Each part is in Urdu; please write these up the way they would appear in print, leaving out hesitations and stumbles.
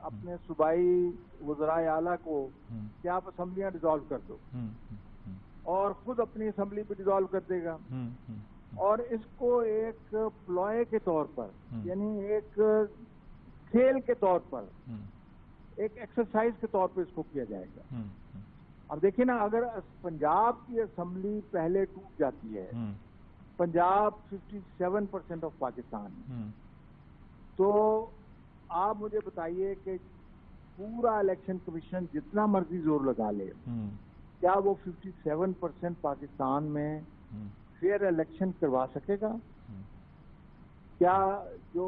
اپنے صوبائی وزرائے اعلیٰ کو کہ آپ اسمبلیاں ڈیزالو کر دو، اور خود اپنی اسمبلی بھی ڈیزالو کر دے گا، اور اس کو ایک پلوئے کے طور پر، یعنی ایک کھیل کے طور پر، ایک ایکسرسائز کے طور پر اس کو کیا جائے گا۔ اب دیکھیں نا، اگر پنجاب کی اسمبلی پہلے ٹوٹ جاتی ہے، پنجاب 57% آف پاکستان، تو آپ مجھے بتائیے کہ پورا الیکشن کمیشن جتنا مرضی زور لگا لے، کیا وہ 57% پاکستان میں فیئر الیکشن کروا سکے گا؟ کیا جو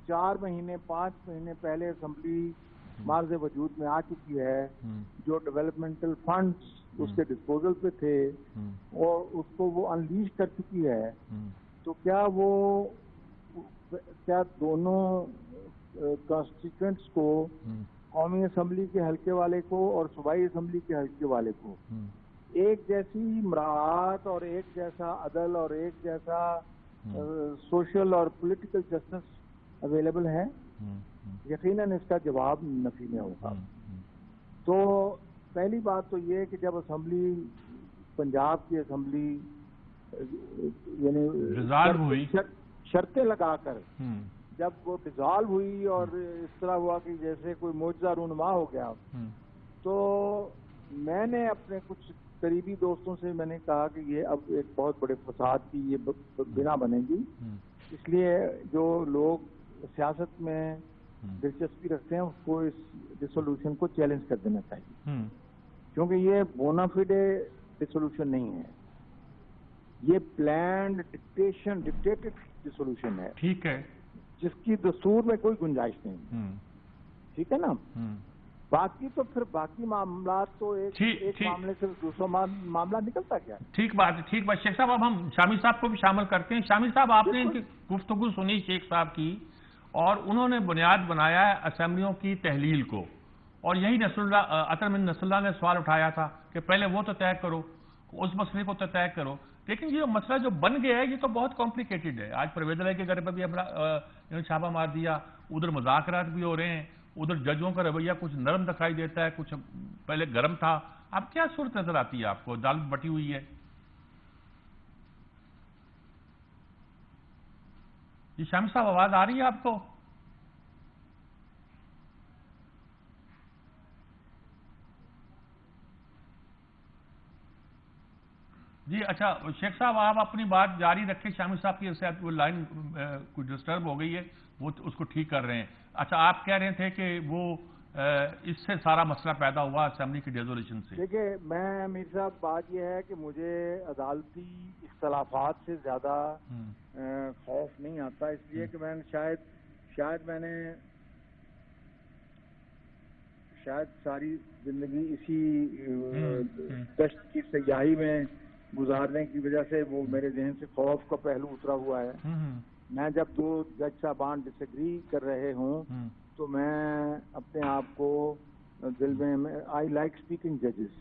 4 مہینے 5 مہینے پہلے اسمبلی معرض وجود میں آ چکی ہے، جو ڈیولپمنٹل فنڈز اس کے ڈسپوزل پہ تھے اور اس کو وہ انلیش کر چکی ہے، تو کیا دونوں کانسٹیٹوئنٹس کو، قومی اسمبلی کے حلقے والے کو اور صوبائی اسمبلی کے حلقے والے کو، ایک جیسی مراعات اور ایک جیسا عدل اور ایک جیسا سوشل اور پولیٹیکل جسٹس اویلیبل ہے؟ یقیناً اس کا جواب نفی میں ہوگا۔ تو پہلی بات تو یہ کہ جب اسمبلی، پنجاب کی اسمبلی یعنی شرطیں لگا کر جب وہ ڈیزالو ہوئی اور اس طرح ہوا کہ جیسے کوئی معجزہ رونما ہو گیا، تو میں نے اپنے کچھ قریبی دوستوں سے میں نے کہا کہ یہ اب ایک بہت بڑے فساد کی یہ بنا بنے گی، اس لیے جو لوگ سیاست میں دلچسپی رکھتے ہیں اس کو اس ڈسولوشن کو چیلنج کر دینا چاہیے، کیونکہ یہ بونافیڈے ڈسولوشن نہیں ہے، یہ پلانڈ ڈکٹیٹڈ ڈسولوشن ہے، ٹھیک ہے، جس کی دستور میں کوئی گنجائش نہیں، ٹھیک ہے نا؟ باقی تو پھر باقی معاملات تو ایک معاملے سے دوسرا معاملہ نکلتا کیا؟ ٹھیک بات ہے، ٹھیک بات۔ شیخ صاحب اب ہم شامی صاحب کو بھی شامل کرتے ہیں۔ شامی صاحب، آپ نے ان کی گفتگو سنی شیخ صاحب کی، اور انہوں نے بنیاد بنایا ہے اسمبلیوں کی تحلیل کو، اور یہی عطر من نصر اللہ نے سوال اٹھایا تھا کہ پہلے وہ تو طے کرو، اس مسئلے کو تو طے کرو، لیکن یہ مسئلہ جو بن گیا ہے یہ تو بہت کمپلیکیٹڈ ہے۔ آج پرویز الہی کے گھر پہ بھی چھاپہ مار دیا، ادھر مذاکرات بھی ہو رہے ہیں، ادھر ججوں کا رویہ کچھ نرم دکھائی دیتا ہے، کچھ پہلے گرم تھا۔ اب کیا صورت نظر آتی ہے آپ کو؟ عدالت بٹی ہوئی ہے۔ جی شامی صاحب، آواز آ رہی ہے آپ کو؟ جی اچھا شیخ صاحب، آپ اپنی بات جاری رکھیں۔ شامی صاحب کی صحت وہ لائن کوئی ڈسٹرب ہو گئی ہے، وہ اس کو ٹھیک کر رہے ہیں۔ اچھا، آپ کہہ رہے تھے کہ وہ اس سے سارا مسئلہ پیدا ہوا اسمبلی کی ڈیزولیشن سے۔ دیکھیے میں امیر صاحب، بات یہ ہے کہ مجھے عدالتی اختلافات سے زیادہ خوف نہیں آتا، اس لیے کہ میں نے شاید ساری زندگی اسی دشت کی سیاحی میں گزارنے کی وجہ سے وہ میرے ذہن سے خوف کا پہلو اترا ہوا ہے۔ میں جب 2 جج صاحبان ڈس ایگری کر رہے ہوں تو میں اپنے آپ کو دل میں آئی لائک اسپیکنگ ججز،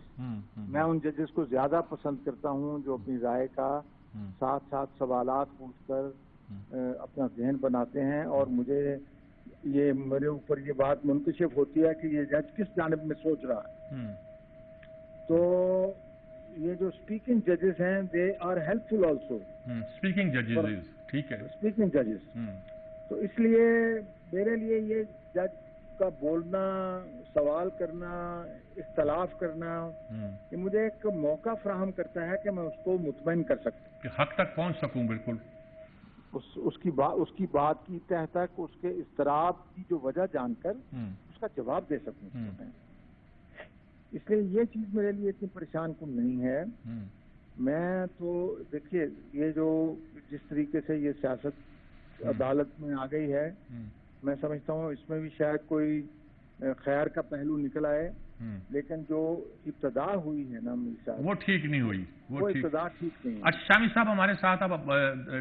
میں ان ججز کو زیادہ پسند کرتا ہوں جو اپنی رائے کا ساتھ ساتھ سوالات پوچھ کر اپنا ذہن بناتے ہیں، اور مجھے یہ میرے اوپر یہ بات منکشف ہوتی ہے کہ یہ جج کس جانب میں سوچ رہا ہے۔ تو یہ جو اسپیکنگ ججز ہیں they are helpful also, speaking ججز، ٹھیک ہے، اسپیکنگ ججز۔ تو اس لیے میرے لیے یہ جج کا بولنا، سوال کرنا، اختلاف کرنا، یہ مجھے ایک موقع فراہم کرتا ہے کہ میں اس کو مطمئن کر سکتا کہ حق تک پہنچ سکوں، بالکل اس کی بات کی تہ تک، اس کے اضطراب کی جو وجہ جان کر اس کا جواب دے سکوں۔ اس لیے یہ چیز میرے لیے اتنی پریشان کن نہیں ہے۔ میں تو دیکھیے یہ جو جس طریقے سے یہ سیاست عدالت میں آ گئی ہے، میں سمجھتا ہوں اس میں بھی شاید کوئی خیر کا پہلو نکل آئے، لیکن جو ابتدا ہوئی ہے نا وہ ٹھیک نہیں ہوئی، وہ ابتدا ٹھیک نہیں ہے۔ اچھا شامی صاحب ہمارے ساتھ اب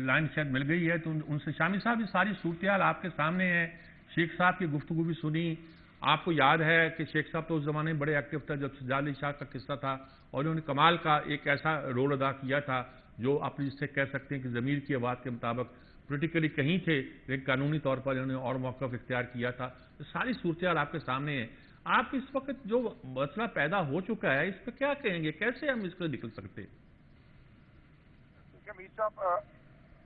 لائن شاید مل گئی ہے، تو ان سے شامی صاحب یہ ساری صورتحال آپ کے سامنے ہے، شیخ صاحب کی گفتگو بھی سنی۔ آپ کو یاد ہے کہ شیخ صاحب تو اس زمانے میں بڑے ایکٹیو تھا جب سجاد علی شاہ کا قصہ تھا، اور انہوں نے کمال کا ایک ایسا رول ادا کیا تھا جو آپ اس سے کہہ سکتے ہیں کہ ضمیر کی آواز کے مطابق پولیٹیکلی کہیں تھے لیکن قانونی طور پر انہوں نے اور موقف اختیار کیا تھا. ساری صورتحال آپ کے سامنے ہے. آپ اس وقت جو مسئلہ پیدا ہو چکا ہے اس پہ کیا کہیں گے, کیسے ہم اس سے نکل سکتے ہیں؟ میر صاحب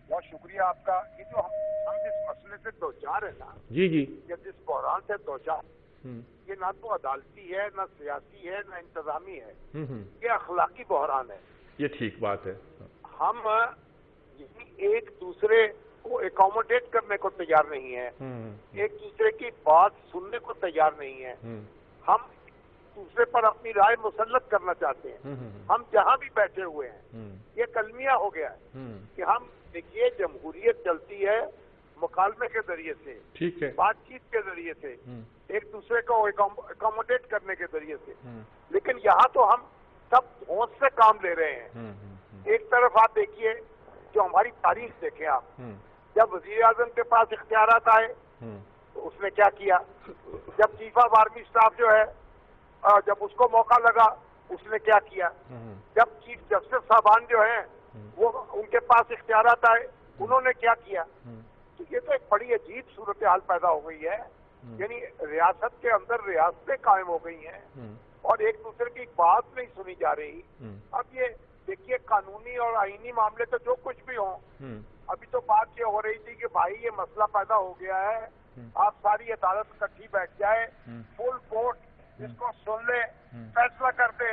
بہت شکریہ آپ کا. یہ جو ہم جس مسئلے سے دوچار ہیں نا, جی یا جس بحران سے دوچار, یہ نہ تو عدالتی ہے, نہ سیاسی ہے, نہ انتظامی ہے, یہ اخلاقی بحران ہے. یہ ٹھیک بات ہے. ہم ایک دوسرے کو اکوموڈیٹ کرنے کو تیار نہیں ہے, ایک دوسرے کی بات سننے کو تیار نہیں ہے. ہم دوسرے پر اپنی رائے مسلط کرنا چاہتے ہیں. ہم جہاں بھی بیٹھے ہوئے ہیں یہ کلمیہ ہو گیا ہے کہ ہم دیکھیے جمہوریت چلتی ہے مکالمے کے ذریعے سے, ٹھیک ہے, بات چیت کے ذریعے سے, ایک دوسرے کو اکوموڈیٹ کرنے کے ذریعے سے. لیکن یہاں تو ہم سب ہوش سے کام لے رہے ہیں. ایک طرف آپ دیکھیے جو ہماری تاریخ دیکھیں آپ, جب وزیر اعظم کے پاس اختیارات آئے تو اس نے کیا کیا, جب چیف آف آرمی اسٹاف جو ہے جب اس کو موقع لگا اس نے کیا کیا, جب چیف جسٹس صاحبان جو ہیں وہ ان کے پاس اختیارات آئے انہوں نے کیا کیا. تو یہ تو ایک بڑی عجیب صورتحال پیدا ہو گئی ہے. یعنی ریاست کے اندر ریاستیں قائم ہو گئی ہیں اور ایک دوسرے کی بات نہیں سنی جا رہی. اب یہ دیکھیے قانونی اور آئینی معاملے تو جو کچھ بھی ہوں, ابھی تو بات یہ ہو رہی تھی کہ بھائی یہ مسئلہ پیدا ہو گیا ہے, آپ ساری عدالت اکٹھی بیٹھ جائے, فل کورٹ اس کو سن لے, فیصلہ کر دے.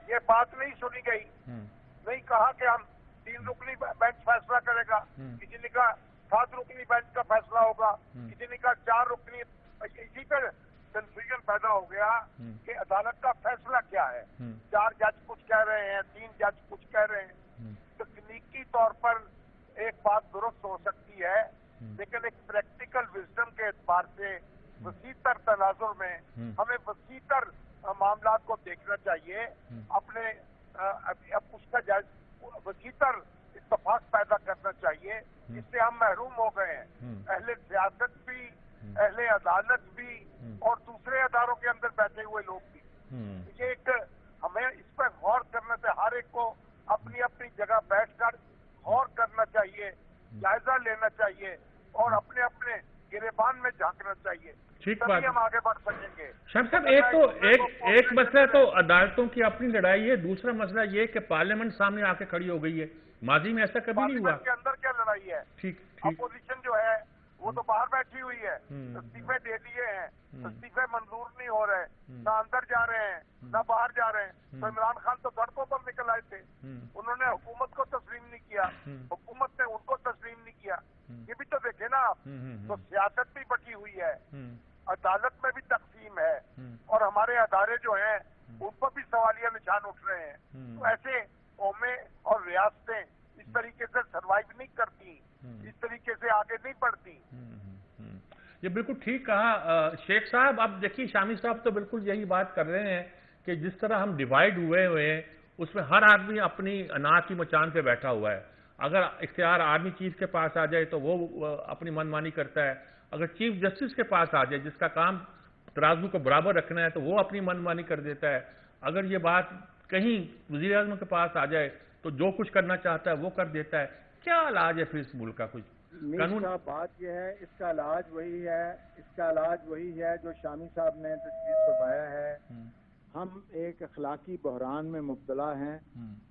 یہ بات نہیں سنی گئی. نہیں کہا کہ ہم 3 رکنی بینچ فیصلہ کرے گا, کسی نے کہا 7 رکنی بینچ کا فیصلہ ہوگا, کسی نے کہا 4 رکنی. اسی پر کنفیوژن پیدا ہو گیا کہ عدالت کا فیصلہ کیا ہے. 4 جج کچھ کہہ رہے ہیں, 3 جج کچھ کہہ رہے ہیں. تکنیکی طور پر ایک بات درست ہو سکتی ہے لیکن ایک پریکٹیکل وزڈم کے اعتبار سے وسیع تر تناظر میں ہمیں وسیع تر معاملات کو دیکھنا چاہیے. اپنے اب اس کا وسیع تر اتفاق پیدا کرنا چاہیے. اس سے ہم محروم ہو گئے ہیں, اہل سیاست بھی, اہل عدالت بھی, اور دوسرے اداروں کے اندر بیٹھے ہوئے لوگ بھی. یہ ایک ہمیں اس پر غور کرنے سے ہر ایک کو اپنی اپنی جگہ بیٹھ کر غور کرنا چاہیے, جائزہ لینا چاہیے اور اپنے اپنے گریبان میں جھانکنا چاہیے. تبھی ہم آگے بڑھ سکیں گے. شاہ صاحب ایک مسئلہ تو عدالتوں کی اپنی لڑائی ہے, دوسرا مسئلہ یہ کہ پارلیمنٹ سامنے آ کے کھڑی ہو گئی ہے. ماضی میں ایسا کبھی نہیں ہوا. پارلیمنٹ کے اندر کیا لڑائی ہے؟ ٹھیک, اپوزیشن جو ہے وہ تو باہر بیٹھی ہوئی ہے, استعفے دے دیے ہیں, استعفے منظور نہیں ہو رہے, نہ اندر جا رہے ہیں نہ باہر جا رہے ہیں. تو عمران خان تو سڑکوں پر نکل آئے تھے, انہوں نے حکومت کو تسلیم نہیں کیا, حکومت نے ان کو تسلیم نہیں کیا. یہ بھی تو دیکھیں نا آپ. تو سیاست بھی بٹی ہوئی ہے, عدالت میں بھی تقسیم ہے, اور ہمارے ادارے جو ہیں ان پر بھی سوالیہ نشان اٹھ رہے ہیں. تو ایسے قومیں اور ریاستیں اس طریقے سے سروائیو نہیں کرتی, اس طریقے سے آگے نہیں بڑھتی. یہ بالکل ٹھیک کہا شیخ صاحب. اب دیکھیے شامی صاحب تو بالکل یہی بات کر رہے ہیں کہ جس طرح ہم ڈیوائیڈ ہوئے ہیں اس میں ہر آدمی اپنی انا کی مچان پہ بیٹھا ہوا ہے. اگر اختیار آرمی چیف کے پاس آ جائے تو وہ اپنی من مانی کرتا ہے, اگر چیف جسٹس کے پاس آ جائے جس کا کام ترازو کو برابر رکھنا ہے تو وہ اپنی من مانی کر دیتا ہے. اگر یہ بات کہیں وزیر اعظم کے پاس آ جائے تو جو کچھ کرنا چاہتا ہے وہ کر دیتا ہے. کیا علاج ہے پھر اس ملک کا؟ کچھ قانون کا بات یہ ہے, اس کا علاج وہی ہے جو شامی صاحب نے تجویز فرمایا ہے. ہم ایک اخلاقی بحران میں مبتلا ہیں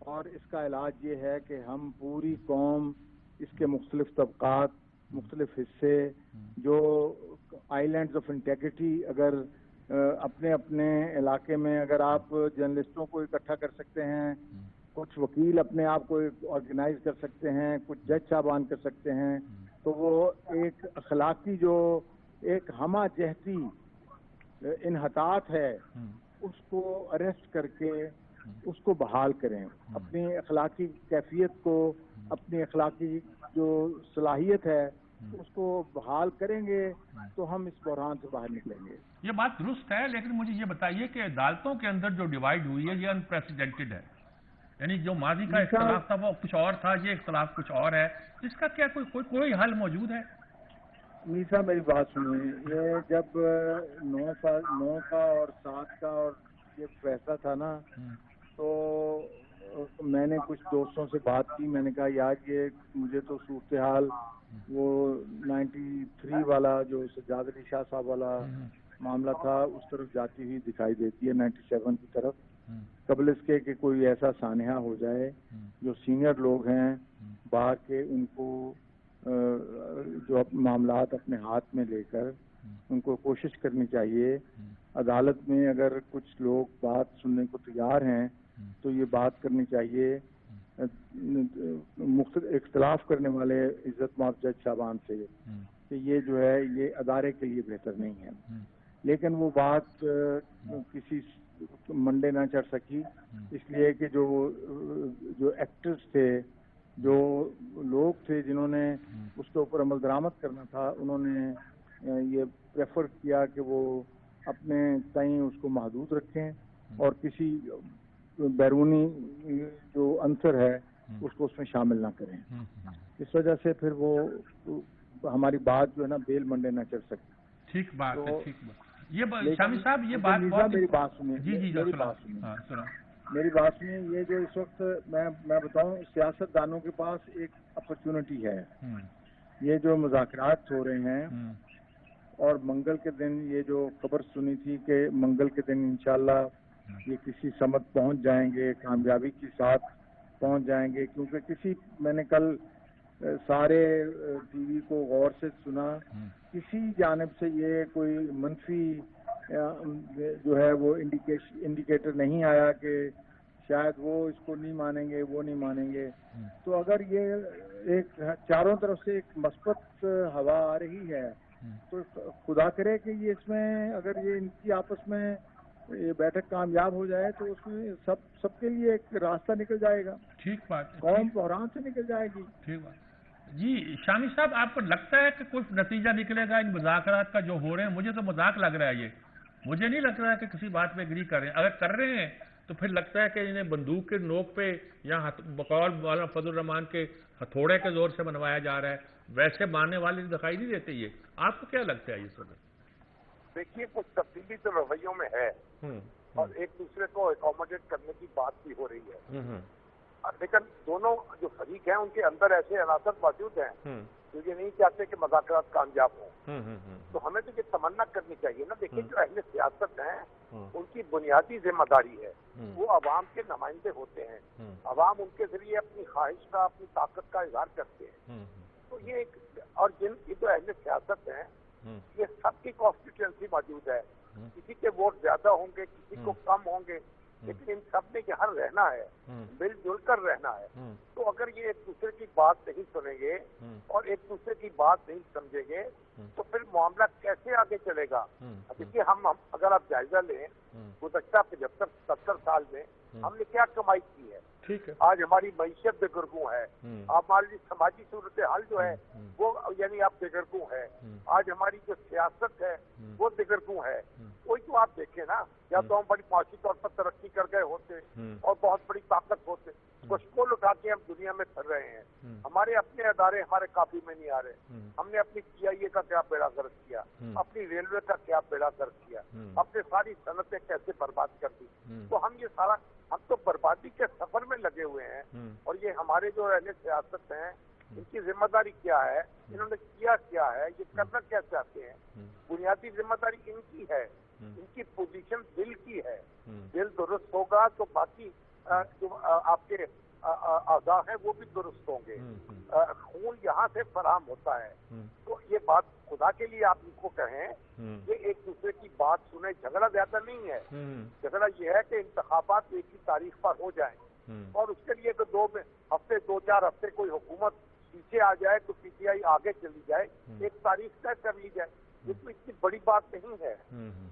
اور اس کا علاج یہ ہے کہ ہم پوری قوم, اس کے مختلف طبقات, مختلف حصے, جو آئی لینڈز آف انٹیگریٹی, اگر اپنے اپنے علاقے میں اگر آپ جرنلسٹوں کو اکٹھا کر سکتے ہیں, کچھ وکیل اپنے آپ کو آرگنائز کر سکتے ہیں, کچھ جج صاحبان کر سکتے ہیں, تو وہ ایک اخلاقی جو ایک ہمہ جہتی انحطاط ہے اس کو اریسٹ کر کے اس کو بحال کریں. اپنی اخلاقی کیفیت کو, اپنی اخلاقی جو صلاحیت ہے اس کو بحال کریں گے تو ہم اس بحران سے باہر نکلیں گے. یہ بات درست ہے, لیکن مجھے یہ بتائیے کہ عدالتوں کے اندر جو ڈیوائیڈ ہوئی ہے یہ انپریسیڈنٹڈ ہے. یعنی جو ماضی کا اختلاف تھا وہ کچھ اور تھا, یہ اختلاف کچھ اور ہے. اس کا کیا کوئی حل موجود ہے؟ میر صاحب میری بات سنیے, یہ جب 9 کا اور 7 کا اور یہ فیصلہ تھا نا, تو میں نے کچھ دوستوں سے بات کی، میں نے کہا یار یہ مجھے تو صورتحال وہ 93 والا جو سجاد علی شاہ صاحب والا معاملہ تھا اس طرف جاتی ہوئی دکھائی دیتی ہے، 97 کی طرف، قبل اس کے کہ کوئی ایسا سانحہ ہو جائے جو سینئر لوگ ہیں باہر کے ان کو جو معاملات اپنے ہاتھ میں لے کر ان کو کوشش کرنی چاہیے عدالت میں اگر کچھ لوگ بات سننے کو تیار ہیں تو یہ بات کرنی چاہیے اختلاف کرنے والے عزت مآب جج صاحبان سے کہ یہ جو ہے یہ ادارے کے لیے بہتر نہیں ہے، لیکن وہ بات کسی منڈے نہ چڑھ سکی اس لیے کہ جو ایکٹرز تھے، جو لوگ تھے جنہوں نے اس کے اوپر عمل درآمد کرنا تھا، انہوں نے یہ پریفر کیا کہ وہ اپنے تئیں اس کو محدود رکھیں اور کسی بیرونی جو عنصر ہے اس کو اس میں شامل نہ کریں۔ اس وجہ سے پھر وہ ہماری بات جو ہے نا بیل منڈے نہ چڑھ سکتی۔ ٹھیک بات ہے، ٹھیک بات۔ یہ شامی صاحب یہ بات میری بات سنیں، میری بات سنیں، یہ جو اس وقت میں بتاؤں سیاست دانوں کے پاس ایک اپرچونٹی ہے، یہ جو مذاکرات ہو رہے ہیں اور منگل کے دن یہ جو خبر سنی تھی کہ منگل کے دن انشاءاللہ یہ کسی سمت پہنچ جائیں گے، کامیابی کے ساتھ پہنچ جائیں گے، کیونکہ میں نے کل سارے ٹی وی کو غور سے سنا، کسی جانب سے یہ کوئی منفی جو ہے وہ انڈیکیٹر نہیں آیا کہ شاید وہ اس کو نہیں مانیں گے، وہ نہیں مانیں گے۔ تو اگر یہ ایک چاروں طرف سے ایک مثبت ہوا آ رہی ہے تو خدا کرے کہ یہ اس میں اگر یہ ان کی آپس میں یہ بیٹھک کامیاب ہو جائے تو اس میں سب کے لیے ایک راستہ نکل جائے گا، ٹھیک بات، قوم بحران سے نکل جائے گی۔ ٹھیک بات جی۔ شامی صاحب آپ کو لگتا ہے کہ کوئی نتیجہ نکلے گا ان مذاکرات کا جو ہو رہے ہیں؟ مجھے تو مذاق لگ رہا ہے، یہ مجھے نہیں لگ رہا ہے کہ کسی بات پہ ایگری کر رہے ہیں۔ اگر کر رہے ہیں تو پھر لگتا ہے کہ انہیں بندوق کے نوک پہ یا بقول مولانا فضل الرحمان کے ہتھوڑے کے زور سے بنوایا جا رہا ہے، ویسے ماننے والے دکھائی نہیں دیتے۔ یہ آپ کو کیا لگتا ہے یہ سب؟ دیکھیے کچھ تبدیلی تو رویوں میں ہے اور ایک دوسرے کو اکوموڈیٹ کرنے کی بات بھی ہو رہی ہے، لیکن دونوں جو فریق ہیں ان کے اندر ایسے عناصر موجود ہیں جو یہ نہیں چاہتے کہ مذاکرات کامیاب ہوں۔ تو ہمیں تو یہ تمنا کرنی چاہیے نا، دیکھیے جو اہل سیاست ہیں ان کی بنیادی ذمہ داری ہے، وہ عوام کے نمائندے ہوتے ہیں، عوام ان کے ذریعے اپنی خواہش کا، اپنی طاقت کا اظہار کرتے ہیں۔ تو یہ اور یہ جو اہل سیاست ہیں یہ سب کی کانسٹیٹوئنسی موجود ہے، کسی کے ووٹ زیادہ ہوں گے، کسی کو کم ہوں گے، لیکن ان سب نے یہاں رہنا ہے، مل جل کر رہنا ہے۔ تو اگر یہ ایک دوسرے کی بات نہیں سنیں گے اور ایک دوسرے کی بات نہیں سمجھیں گے تو پھر معاملہ کیسے آگے چلے گا؟ دیکھیے ہم اگر آپ جائزہ لیں گزشتہ 75-70 سال میں ہم نے کیا کمائی کی ہے، آج ہماری معیشت دگرگوں ہے، ہماری سماجی صورتحال جو ہے وہ یعنی آپ دگرگوں ہے، آج ہماری جو سیاست ہے وہ دگرگوں ہے۔ کوئی تو آپ دیکھیں نا، یا تو ہم بڑی معاشی طور پر ترقی کر گئے ہوتے اور بہت بڑی طاقت ہوتے، کشکول اٹھا کے ہم دنیا میں پھر رہے ہیں، ہمارے اپنے ادارے ہمارے قابو میں نہیں آ رہے، ہم نے اپنی PIA کا کیا بیڑا غرق کیا، اپنی ریلوے کا کیا بیڑا غرق کیا، اپنے ساری صنعتیں کیسے برباد کر دی۔ تو ہم تو بربادی کے سفر میں لگے ہوئے ہیں، اور یہ ہمارے جو اہل سیاست ہیں ان کی ذمہ داری کیا ہے، انہوں نے کیا ہے، یہ کرنا کیا چاہتے ہیں؟ بنیادی ذمہ داری ان کی ہے، ان کی پوزیشن دل کی ہے، دل درست ہوگا تو باقی جو آپ کے اعضاء ہیں وہ بھی درست ہوں گے، خون یہاں سے فراہم ہوتا ہے۔ تو یہ بات خدا کے لیے آپ ان کو کہیں کہ ایک دوسرے کی بات سنیں، جھگڑا زیادہ نہیں ہے، جھگڑا یہ ہے کہ انتخابات ایک ہی تاریخ پر ہو جائیں اور اس کے لیے تو 2-4 ہفتے کوئی حکومت پیچھے آ جائے تو PTI آگے چلی جائے، ایک تاریخ طے کر لی جائے، یہ تو اتنی بڑی بات نہیں ہے،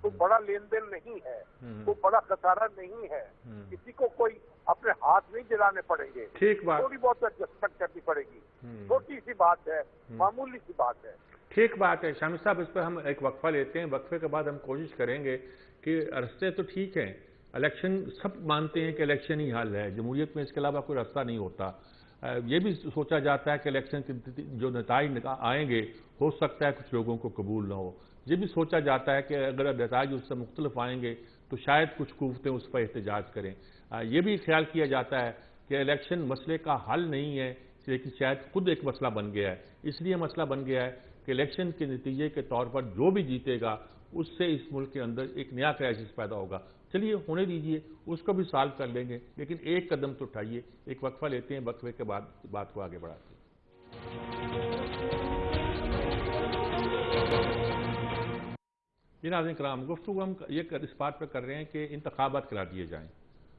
کوئی بڑا لین دین نہیں ہے، کوئی بڑا خسارہ نہیں ہے، کسی کو کوئی اپنے ہاتھ نہیں جلانے پڑیں گے، تھوڑی بہت ایڈجسٹمنٹ کرنی پڑے گی، چھوٹی سی بات ہے، معمولی سی بات ہے۔ ٹھیک بات ہے شامی صاحب، اس پہ ہم ایک وقفہ لیتے ہیں، وقفے کے بعد ہم کوشش کریں گے کہ رستے تو ٹھیک ہیں، الیکشن سب مانتے ہیں کہ الیکشن ہی حل ہے، جمہوریت میں اس کے علاوہ کوئی راستہ نہیں ہوتا۔ یہ بھی سوچا جاتا ہے کہ الیکشن کے جو نتائج آئیں گے ہو سکتا ہے کچھ لوگوں کو قبول نہ ہو، یہ بھی سوچا جاتا ہے کہ اگر نتائج اس سے مختلف آئیں گے تو شاید کچھ قوتیں اس پر احتجاج کریں، یہ بھی خیال کیا جاتا ہے کہ الیکشن مسئلے کا حل نہیں ہے، لیکن شاید خود ایک مسئلہ بن گیا ہے. اس لیے مسئلہ بن گیا ہے کہ الیکشن کے نتیجے کے طور پر جو بھی جیتے گا اس سے اس ملک کے اندر ایک نیا کرائسس پیدا ہوگا. چلیے ہونے دیجئے، اس کو بھی سالو کر لیں گے، لیکن ایک قدم تو اٹھائیے. ایک وقفہ لیتے ہیں، وقفے کے بعد بات کو آگے بڑھاتے ہیں. ناظرین کرام، گفتگو ہم یہ اس بات پر کر رہے ہیں کہ انتخابات کرا دیے جائیں.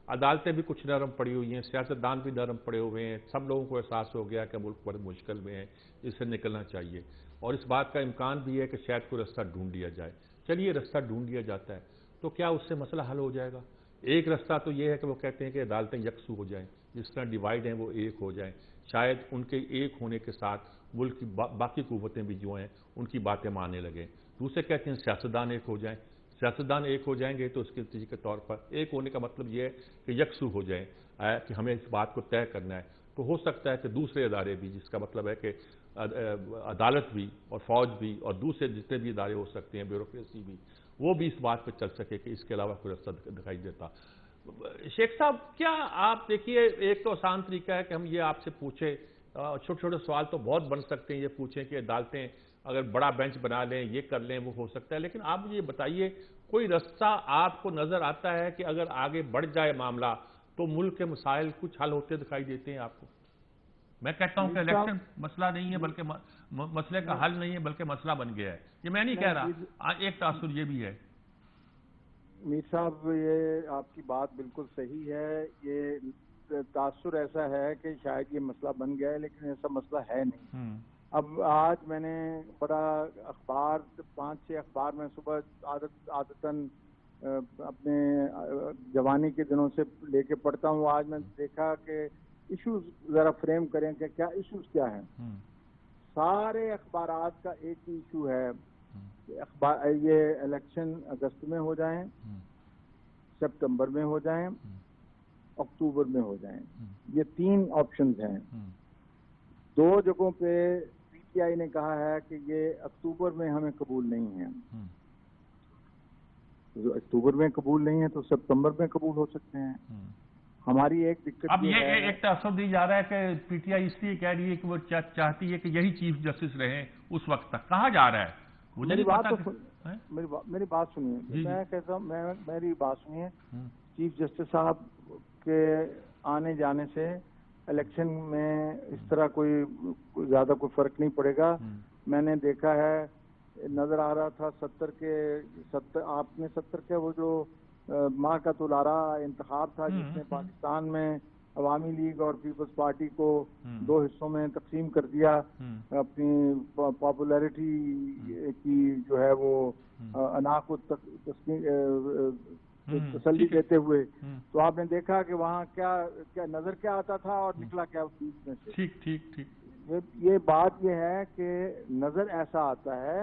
عدالتیں بھی کچھ نرم پڑی ہوئی ہیں، سیاستدان بھی نرم پڑے ہوئے ہیں، سب لوگوں کو احساس ہو گیا کہ ملک بڑے مشکل میں ہے، اس سے نکلنا چاہیے، اور اس بات کا امکان بھی ہے کہ شاید کوئی رستہ ڈھونڈ لیا جائے. چلیے رستہ ڈھونڈ لیا جاتا ہے تو کیا اس سے مسئلہ حل ہو جائے گا؟ ایک رستہ تو یہ ہے کہ وہ کہتے ہیں کہ عدالتیں یکسو ہو جائیں، جس طرح ڈیوائیڈ ہیں وہ ایک ہو جائیں. شاید ان کے ایک ہونے کے ساتھ ملک کی باقی قوتیں بھی جو ہیں ان کی باتیں ماننے لگیں. دوسرے کہتے ہیں سیاستدان ایک ہو جائیں. سیاستدان ایک ہو جائیں گے تو اس کے نتیجے کے طور پر ایک ہونے کا مطلب یہ ہے کہ یکسو ہو جائیں کہ ہمیں اس بات کو طے کرنا ہے. تو ہو سکتا ہے کہ دوسرے ادارے بھی، جس کا مطلب ہے کہ عدالت بھی اور فوج بھی اور دوسرے جتنے بھی ادارے ہو سکتے ہیں، بیوروکریسی بھی، وہ بھی اس بات پہ چل سکے کہ اس کے علاوہ کوئی رستہ دکھائی دیتا. شیخ صاحب، کیا آپ دیکھیے، ایک تو آسان طریقہ ہے کہ ہم یہ آپ سے پوچھیں، چھوٹے چھوٹے سوال تو بہت بن سکتے ہیں، یہ پوچھیں کہ عدالتیں اگر بڑا بینچ بنا لیں، یہ کر لیں، وہ ہو سکتا ہے. لیکن آپ مجھے یہ بتائیے، کوئی رستہ آپ کو نظر آتا ہے کہ اگر آگے بڑھ جائے معاملہ تو ملک کے مسائل کچھ حل ہوتے دکھائی دیتے ہیں آپ کو؟ میں کہتا ہوں کہ الیکشن مسئلہ نہیں ہے بلکہ مسئلے کا حل نہیں ہے بلکہ مسئلہ بن گیا ہے. یہ میں نہیں کہہ رہا، ایک تاثر یہ بھی ہے. میر صاحب، یہ آپ کی بات بالکل صحیح ہے. یہ تاثر ایسا ہے کہ شاید یہ مسئلہ بن گیا ہے، لیکن ایسا مسئلہ ہے نہیں. اب آج میں نے پڑھا اخبار، 5-6 اخبار میں صبح عادتاً اپنے جوانی کے دنوں سے لے کے پڑھتا ہوں. آج میں نے دیکھا کہ ایشوز ذرا فریم کریں کہ کیا ایشوز کیا ہیں. سارے اخبارات کا ایک ہی ایشو ہے کہ یہ الیکشن اگست میں ہو جائیں، سپتمبر میں ہو جائیں، اکتوبر میں ہو جائیں. یہ 3 آپشنز ہیں. 2 جگہوں پہ پی ٹی آئی نے کہا ہے کہ یہ اکتوبر میں ہمیں قبول نہیں ہے. جو اکتوبر میں قبول نہیں ہے تو سپتمبر میں قبول ہو سکتے ہیں. ہماری ایک دقت اب یہ ایک تاثر دی جا رہا ہے کہ پی ٹی آئی اس لیے کہہ رہی ہے کہ وہ چاہتی ہے کہ یہی چیف جسٹس رہیں اس وقت تک. کہا جا رہا ہے؟ میری بات سنیے. میں کہتا ہوں، میری بات سنیے. چیف جسٹس صاحب کے آنے جانے سے الیکشن میں اس طرح کوئی زیادہ کوئی فرق نہیں پڑے گا. میں نے دیکھا ہے، نظر آ رہا تھا 70 کے وہ جو ماہ کا تلارا انتخاب تھا جس نے پاکستان میں عوامی لیگ اور پیپلز پارٹی کو 2 حصوں میں تقسیم کر دیا، اپنی پاپولیرٹی کی جو ہے وہ انا کو تسلی دیتے ہوئے. تو آپ نے دیکھا کہ وہاں کیا نظر کیا آتا تھا اور نکلا کیا بیچ میں سے. ٹھیک. یہ بات یہ ہے کہ نظر ایسا آتا ہے،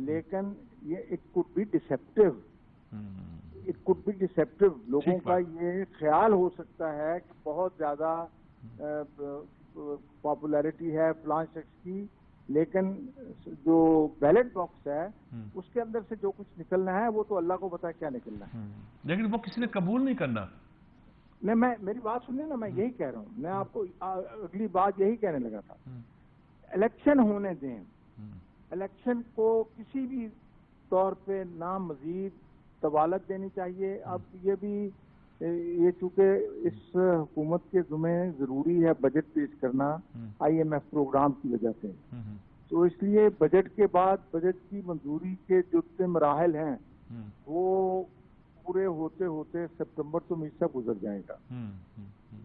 لیکن یہ اٹ کوڈ بی ڈسیپٹیو. لوگوں کا یہ خیال ہو سکتا ہے کہ بہت زیادہ پاپولیرٹی ہے فلاں شخص کی، لیکن جو بیلٹ باکس ہے اس کے اندر سے جو کچھ نکلنا ہے وہ تو اللہ کو پتا ہے کیا نکلنا ہے. لیکن وہ کسی نے قبول نہیں کرنا. نہیں، میری بات سنیے نا، میں یہی کہہ رہا ہوں. میں آپ کو اگلی بات یہی کہنے لگا تھا. الیکشن ہونے دیں. الیکشن کو کسی بھی طور پہ نہ مزید طوالت دینی چاہیے. اب یہ چونکہ اس حکومت کے ذمہ ضروری ہے بجٹ پیش کرنا آئی ایم ایف پروگرام کی وجہ سے، تو اس لیے بجٹ کے بعد بجٹ کی منظوری کے جو مراحل ہیں وہ پورے ہوتے ہوتے سپتمبر تو مجھ سے گزر جائے گا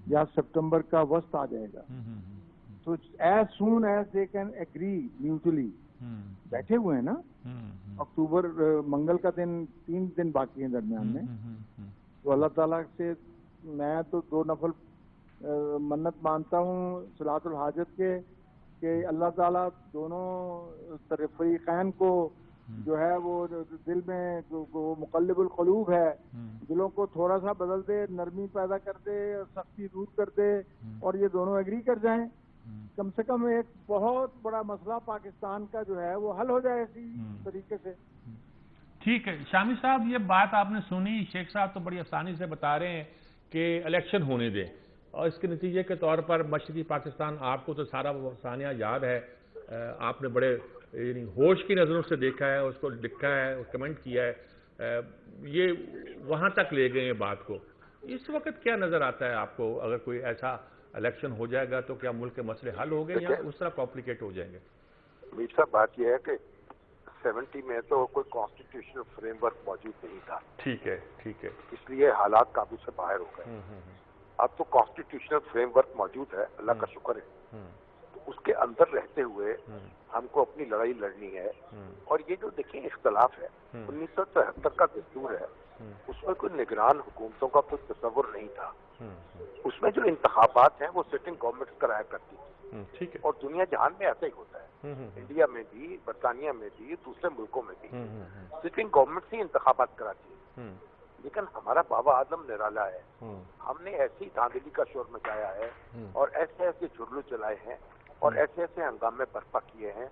یا سپتمبر کا وسط آ جائے گا. تو as soon as they can agree mutually, بیٹھے ہوئے ہیں نا. اکتوبر منگل کا دن 3 دن باقی ہیں درمیان میں. تو اللہ تعالیٰ سے میں تو 2 نفل منت مانتا ہوں صلاۃ الحاجت کے کہ اللہ تعالیٰ دونوں فریقین کو جو ہے وہ دل میں جو مقلب القلوب ہے، دلوں کو تھوڑا سا بدل دے، نرمی پیدا کر دے، سختی دور کر دے اور یہ دونوں ایگری کر جائیں. کم سے کم ایک بہت بڑا مسئلہ پاکستان کا جو ہے وہ حل ہو جائے اسی طریقے سے. ٹھیک ہے شامی صاحب، یہ بات آپ نے سنی. شیخ صاحب تو بڑی آسانی سے بتا رہے ہیں کہ الیکشن ہونے دیں. اور اس کے نتیجے کے طور پر مشرقی پاکستان، آپ کو تو سارا وہ ثانیہ یاد ہے، آپ نے بڑے یعنی ہوش کی نظروں سے دیکھا ہے، اس کو لکھا ہے، کمنٹ کیا ہے، یہ وہاں تک لے گئے ہیں بات کو. اس وقت کیا نظر آتا ہے آپ کو؟ اگر کوئی ایسا الیکشن ہو جائے گا تو کیا ملک کے مسئلے حل ہو گئے یا اس طرح کمپلیکیٹ ہو جائیں گے؟ میر صاحب، بات یہ ہے کہ 70 میں تو کوئی کانسٹیٹیوشنل فریم ورک موجود نہیں تھا. ٹھیک ہے، ٹھیک ہے. اس لیے حالات قابو سے باہر ہو گئے. اب تو کانسٹیٹیوشنل فریم ورک موجود ہے، اللہ کا شکر ہے. تو اس کے اندر رہتے ہوئے ہم کو اپنی لڑائی لڑنی ہے. اور یہ جو دیکھیں اختلاف ہے، 1973 کا دستور ہے، اس میں کوئی نگران حکومتوں کا کوئی تصور نہیں تھا. اس میں جو انتخابات ہیں وہ سٹنگ گورنمنٹس کرایا کرتی تھی. ٹھیک ہے. اور دنیا جہان میں ایسا ہی ہوتا ہے، انڈیا میں بھی، برطانیہ میں بھی، دوسرے ملکوں میں بھی سٹنگ گورنمنٹ ہی انتخابات کراتی ہے. لیکن ہمارا بابا اعظم نرالا ہے. ہم نے ایسی دھاندلی کا شور مچایا ہے اور ایسے ایسے جھرلو چلائے ہیں اور ایسے ایسے ہنگامے برپا کیے ہیں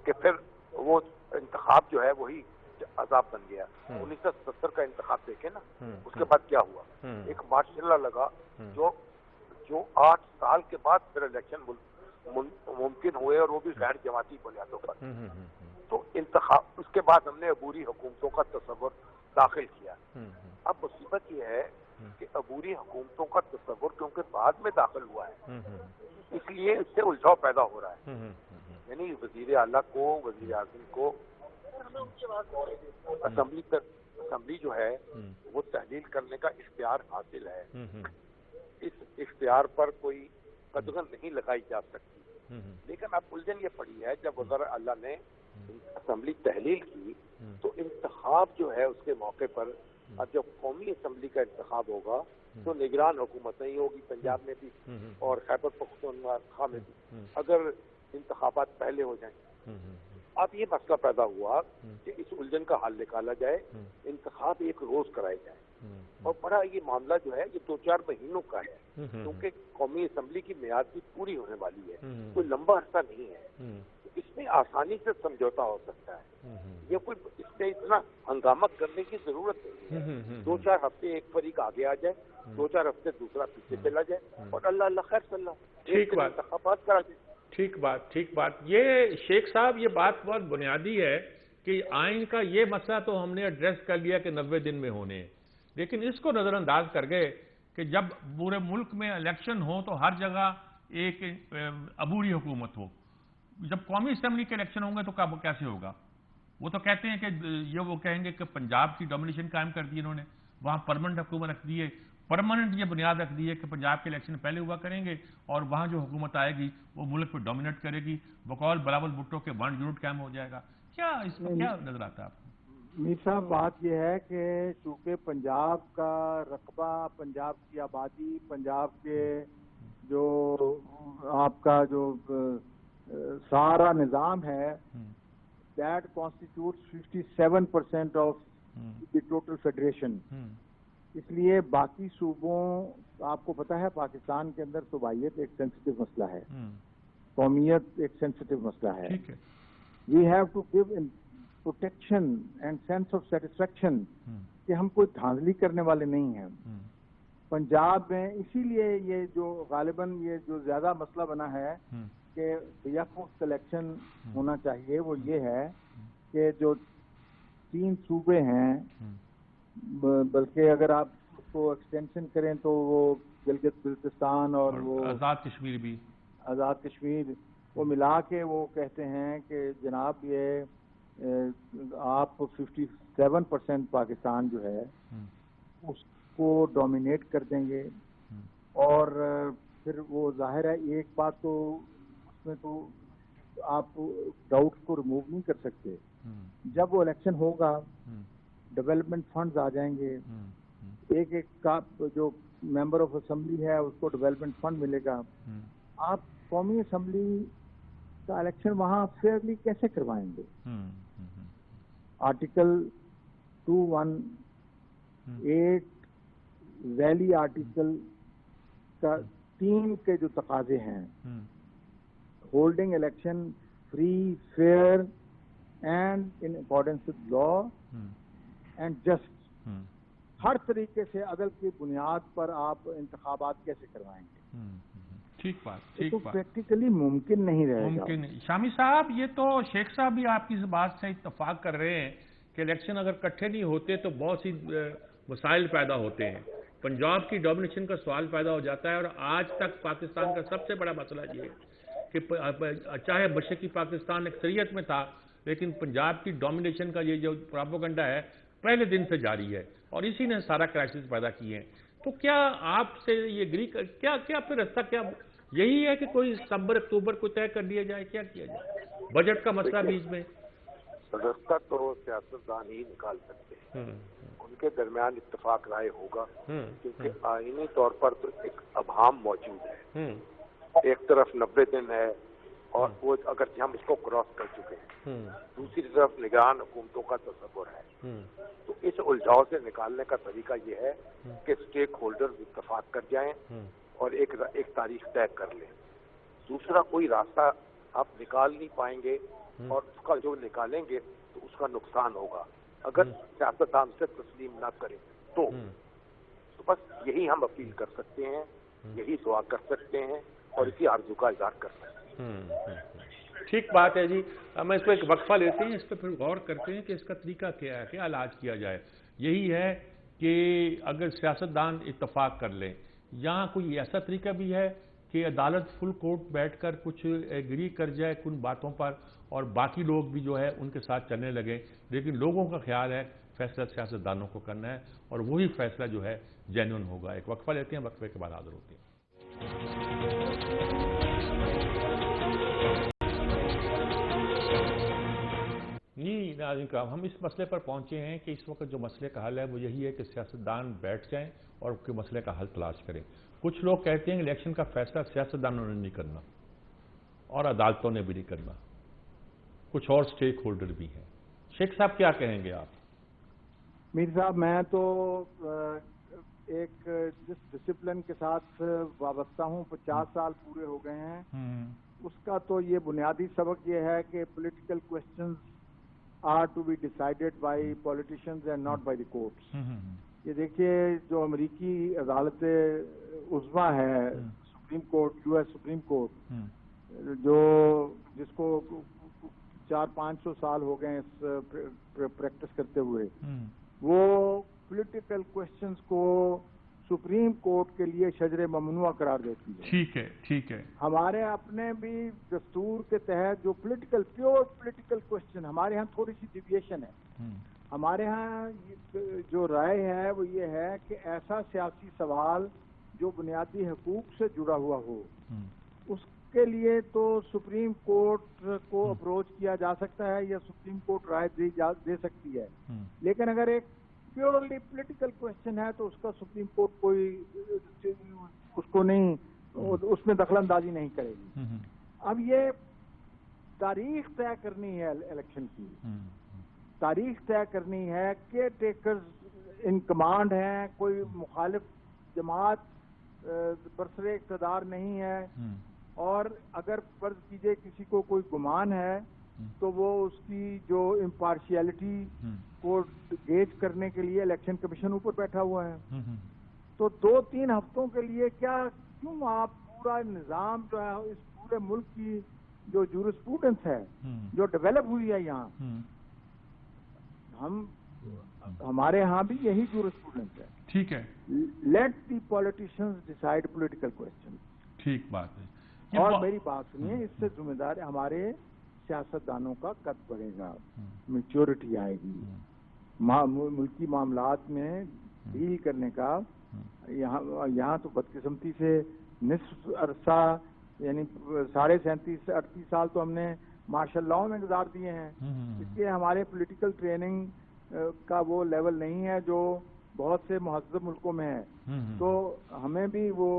کہ پھر وہ انتخاب جو ہے وہی عذاب بن گیا. 1970 کا انتخاب دیکھیں نا، اس کے بعد کیا ہوا؟ ایک مارشاء اللہ لگا جو 8 سال کے بعد پھر الیکشن ممکن ہوئے، اور وہ بھی غیر جماعتی بنیادوں پر. تو انتخاب، اس کے بعد ہم نے عبوری حکومتوں کا تصور داخل کیا. اب مصیبت یہ ہے کہ عبوری حکومتوں کا تصور کیونکہ بعد میں داخل ہوا ہے، اس لیے اس سے الجھاؤ پیدا ہو رہا ہے. یعنی وزیر اعلیٰ کو، وزیر اعظم کو اسمبلی جو ہے وہ تحلیل کرنے کا اختیار حاصل ہے. اس اختیار پر کوئی قدغن نہیں لگائی جا سکتی. لیکن اب الجھن یہ پڑی ہے، جب وزیر اعلیٰ نے اسمبلی تحلیل کی تو انتخاب جو ہے اس کے موقع پر، اب جب قومی اسمبلی کا انتخاب ہوگا تو نگران حکومت نہیں ہوگی پنجاب میں بھی اور خیبر پختونخوا میں بھی، اگر انتخابات پہلے ہو جائیں. اب یہ مسئلہ پیدا ہوا کہ اس الجھن کا حل نکالا جائے، انتخاب ایک روز کرائے جائے. اور بڑا یہ معاملہ جو ہے یہ 2-4 مہینوں کا ہے، کیونکہ قومی اسمبلی کی میعاد بھی پوری ہونے والی ہے، کوئی لمبا عرصہ نہیں ہے. اس میں آسانی سے سمجھوتا ہو سکتا ہے. یہ کوئی اس میں اتنا ہنگامہ کرنے کی ضرورت نہیں ہے. 2-4 ہفتے ایک فریق آگے آ جائے، 2-4 ہفتے دوسرا پیچھے چلا جائے، اور اللہ خیر صلی اللہ ٹھیک بات، انتخابات کرا جائے. ٹھیک بات، ٹھیک بات. یہ شیخ صاحب، یہ بات بہت بنیادی ہے کہ آئین کا یہ مسئلہ تو ہم نے ایڈریس کر لیا کہ 90 دن میں ہونے ہیں، لیکن اس کو نظر انداز کر گئے کہ جب پورے ملک میں الیکشن ہو تو ہر جگہ ایک عبوری حکومت ہو. جب قومی اسمبلی کے الیکشن ہوں گے تو کیسے ہوگا؟ وہ تو کہتے ہیں کہ یہ وہ کہیں گے کہ پنجاب کی ڈومینیشن قائم کر دی انہوں نے، وہاں پرماننٹ حکومت رکھ دی ہے. پرماننٹ یہ بنیاد رکھ دی ہے کہ پنجاب کے الیکشن پہلے ہوا کریں گے اور وہاں جو حکومت آئے گی وہ ملک پہ ڈومینیٹ کرے گی. بقول بلاول بھٹو کے 1 یونٹ قائم ہو جائے گا. کیا اس پر کیا نظر آتا ہے آپ کو؟ میر صاحب، بات یہ ہے کہ چونکہ پنجاب کا رقبہ، پنجاب کی آبادی، پنجاب کے جو آپ کا جو سارا نظام ہے، that constitutes 57% of the total federation. اس لیے باقی صوبوں، آپ کو پتا ہے پاکستان کے اندر صوبائیت ایک سینسٹیو مسئلہ ہے، قومیت ایک سینسٹیو مسئلہ ہے. We have to give protection and sense of satisfaction کہ ہم کوئی دھاندلی کرنے والے نہیں ہیں. پنجاب میں اسی لیے یہ جو غالباً یہ جو زیادہ مسئلہ بنا ہے کہ بیک الیکشن ہونا چاہیے، وہ یہ ہے کہ جو 3 صوبے ہیں، بلکہ اگر آپ اس کو ایکسٹینشن کریں تو وہ گلگت بلتستان اور وہ آزاد کشمیر بھی، آزاد کشمیر، وہ ملا کے وہ کہتے ہیں کہ جناب یہ آپ 57% پاکستان جو ہے اس کو ڈومینیٹ کر دیں گے. اور پھر وہ ظاہر ہے ایک بات تو اس میں تو آپ ڈاؤٹ کو ریموو نہیں کر سکتے، جب وہ الیکشن ہوگا ڈیولپمنٹ فنڈز آ جائیں گے، ایک کا جو ممبر آف اسمبلی ہے اس کو ڈیولپمنٹ فنڈ ملے گا. آپ قومی اسمبلی کا الیکشن وہاں فیئرلی کیسے کروائیں گے؟ آرٹیکل 218 ویلی آرٹیکل کا 3 کے جو تقاضے ہیں، holding election free, fair and in accordance with law and just, ہر طریقے سے عدل کی بنیاد پر آپ انتخابات کیسے کروائیں گے؟ ٹھیک بات، تو پریکٹیکلی ممکن نہیں رہے گا. ممکن نہیں. شامی صاحب، یہ تو شیخ صاحب بھی آپ کی اس بات سے اتفاق کر رہے ہیں کہ الیکشن اگر اکٹھے نہیں ہوتے تو بہت سی مسائل پیدا ہوتے ہیں. پنجاب کی ڈومینیشن کا سوال پیدا ہو جاتا ہے، اور آج تک پاکستان کا سب سے بڑا مسئلہ یہ ہے کہ چاہے مشرقی پاکستان اکثریت میں تھا، لیکن پنجاب کی ڈومینیشن کا یہ جو پروپیگنڈا ہے پہلے دن سے جاری ہے، اور اسی نے سارا کرائسس پیدا کیے ہیں. تو کیا آپ سے یہ اگری کیا پھر رستہ کیا یہی ہے کہ کوئی ستمبر اکتوبر کو طے کر لیا جائے؟ کیا کیا جائے؟ بجٹ کا مسئلہ بیچ میں. راستہ تو سیاستدان ہی نکال سکتے ہیں، ان کے درمیان اتفاق رائے ہوگا، کیونکہ آئینی طور پر تو ایک ابہام موجود ہے. ایک طرف 90 دن ہے، اور وہ اگر ہم اس کو کراس کر چکے ہیں، دوسری طرف نگران حکومتوں کا تصور ہے. تو اس الجھاؤ سے نکالنے کا طریقہ یہ ہے کہ اسٹیک ہولڈرز اتفاق کر جائیں اور ایک تاریخ طے کر لیں. دوسرا کوئی راستہ آپ نکال نہیں پائیں گے، اور اس کا جو نکالیں گے تو اس کا نقصان ہوگا اگر سیاستدان سے تسلیم نہ کریں. تو بس یہی ہم اپیل کر سکتے ہیں، یہی دعا کر سکتے ہیں، اور اسی آرزو کا اظہار کر سکتے ہیں. ٹھیک بات ہے جی. ہم اس پہ ایک وقفہ لیتے ہیں، اس پہ پھر غور کرتے ہیں کہ اس کا طریقہ کیا ہے، کیا علاج کیا جائے. یہی ہے کہ اگر سیاستدان اتفاق کر لیں، یہاں کوئی ایسا طریقہ بھی ہے کہ عدالت فل کورٹ بیٹھ کر کچھ ایگری کر جائے کن باتوں پر، اور باقی لوگ بھی جو ہے ان کے ساتھ چلنے لگیں. لیکن لوگوں کا خیال ہے فیصلہ سیاستدانوں کو کرنا ہے، اور وہی فیصلہ جو ہے جینون ہوگا. ایک وقفہ لیتے ہیں، وقفے کے بعد حاضر ہوتے ہیں. جی ناظرین کرام، ہم اس مسئلے پر پہنچے ہیں کہ اس وقت جو مسئلے کا حل ہے وہ یہی ہے کہ سیاستدان بیٹھ جائیں اور اس کے مسئلے کا حل تلاش کریں. کچھ لوگ کہتے ہیں کہ الیکشن کا فیصلہ سیاستدانوں نے نہیں کرنا اور عدالتوں نے بھی نہیں کرنا، کچھ اور سٹیک ہولڈر بھی ہیں. شیخ صاحب کیا کہیں گے آپ؟ میر صاحب، میں تو ایک جس ڈسپلن کے ساتھ وابستہ ہوں، 50 سال پورے ہو گئے ہیں، اس کا تو یہ بنیادی سبق یہ ہے کہ political questions are to be decided by politicians and not by the courts. یہ دیکھیے، جو امریکی عدالت عظمیٰ ہے، supreme court, U S supreme court, جس کو 400-500 سال ہو گئے اس پریکٹس کرتے ہوئے، وہ پولیٹیکل کوسچنز کو سپریم کورٹ کے لیے شجر ممنوع قرار دیتی ہے. ٹھیک ہے. ہمارے اپنے بھی دستور کے تحت جو پیور پولیٹیکل کوسچن، ہمارے ہاں تھوڑی سی ڈیویشن ہے. ہمارے ہاں جو رائے ہے وہ یہ ہے کہ ایسا سیاسی سوال جو بنیادی حقوق سے جڑا ہوا ہو، اس کے لیے تو سپریم کورٹ کو اپروچ کیا جا سکتا ہے، یا سپریم کورٹ رائے دے سکتی ہے. لیکن اگر ایک پیورلی پولیٹیکل کوسچن ہے تو اس کا سپریم کورٹ کوئی اس کو نہیں، اس میں دخل اندازی نہیں کرے گی. اب یہ تاریخ طے کرنی ہے، الیکشن کی تاریخ طے کرنی ہے. کیئر ٹیکرز ان کمانڈ ہیں، کوئی مخالف جماعت برسر اقتدار نہیں ہے، اور اگر فرض کیجئے کسی کو کوئی گمان ہے تو وہ اس کی جو امپارشیلٹی کو گیج کرنے کے لیے الیکشن کمیشن اوپر بیٹھا ہوا ہے. تو 2-3 ہفتوں کے لیے کیوں آپ پورا نظام جو ہے، اس پورے ملک کی جو جورسپروڈنس ہے، جو ڈیولپ ہوئی ہے یہاں، ہمارے ہاں بھی یہی جورسپروڈنس ہے. ٹھیک ہے. Let the politicians decide political question. ٹھیک بات ہے. اور میری بات سنیے، اس سے ذمہ دار ہمارے سیاستدانوں کا قد بڑھے گا، میچورٹی آئے گی، ملکی معاملات میں ڈیل کرنے کا. یہاں تو بدقسمتی سے نصف عرصہ، یعنی 37-38 سال تو ہم نے مارشل لاء میں گزار دیے ہیں. اس لیے ہمارے پولیٹیکل ٹریننگ کا وہ لیول نہیں ہے جو بہت سے مہذب ملکوں میں ہے. تو ہمیں بھی وہ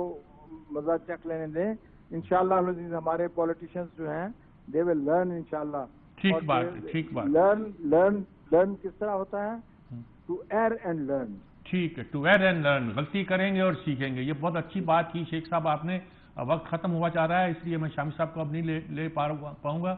مزہ چکھ لینے دیں. انشاءاللہ ہمارے پولیٹیشینز جو ہیں they will learn انشاءاللہ. ٹھیک بات. learn کس طرح ہوتا ہے؟ to err and learn. ٹھیک ہے. to err and learn، غلطی کریں گے اور سیکھیں گے. یہ بہت اچھی بات کی شیخ صاحب آپ نے. وقت ختم ہوا جا رہا ہے، اس لیے میں شامی صاحب کو اب نہیں لے پاؤں گا.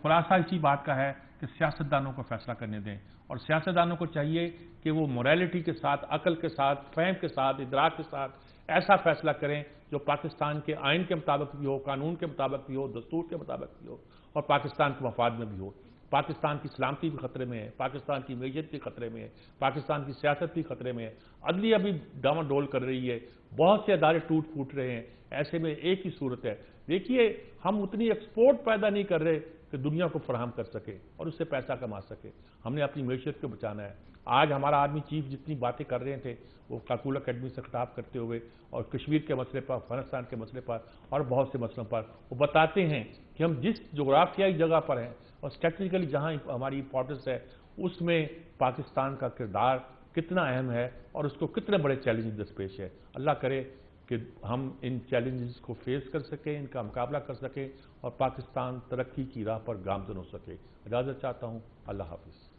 خلاصہ اسی بات کا ہے کہ سیاستدانوں کو فیصلہ کرنے دیں، اور سیاستدانوں کو چاہیے کہ وہ موریلٹی کے ساتھ، عقل کے ساتھ، فہم کے ساتھ، ادراک کے ساتھ ایسا فیصلہ کریں جو پاکستان کے آئین کے مطابق بھی ہو، قانون کے مطابق بھی ہو، دستور کے مطابق بھی ہو اور پاکستان کے مفاد میں بھی ہو۔ پاکستان کی سلامتی بھی خطرے میں ہے، پاکستان کی معیشت بھی خطرے میں ہے، پاکستان کی سیاست بھی خطرے میں ہے، عدلیہ بھی ڈاما ڈول کر رہی ہے، بہت سے ادارے ٹوٹ پھوٹ رہے ہیں۔ ایسے میں ایک ہی صورت ہے، دیکھیے ہم اتنی ایکسپورٹ پیدا نہیں کر رہے کہ دنیا کو فراہم کر سکے اور اس سے پیسہ کما سکے۔ ہم نے اپنی معیشت کو بچانا ہے۔ آج ہمارا آرمی چیف جتنی باتیں کر رہے تھے وہ کارکول اکیڈمی سے خطاب کرتے ہوئے اور کشمیر کے مسئلے پر، افغانستان کے مسئلے پر اور بہت سے مسئلوں پر وہ بتاتے ہیں کہ ہم جس جغرافیائی جگہ پر ہیں اور اسٹریٹجیکلی جہاں ہماری امپورٹنس ہے اس میں پاکستان کا کردار کتنا اہم ہے اور اس کو کتنے بڑے چیلنجز درپیش ہے۔ اللہ کرے کہ ہم ان چیلنجز کو فیس کر سکیں، ان کا مقابلہ کر سکیں اور پاکستان ترقی کی راہ پر گامزن ہو سکے۔ اجازت چاہتا ہوں، اللہ حافظ۔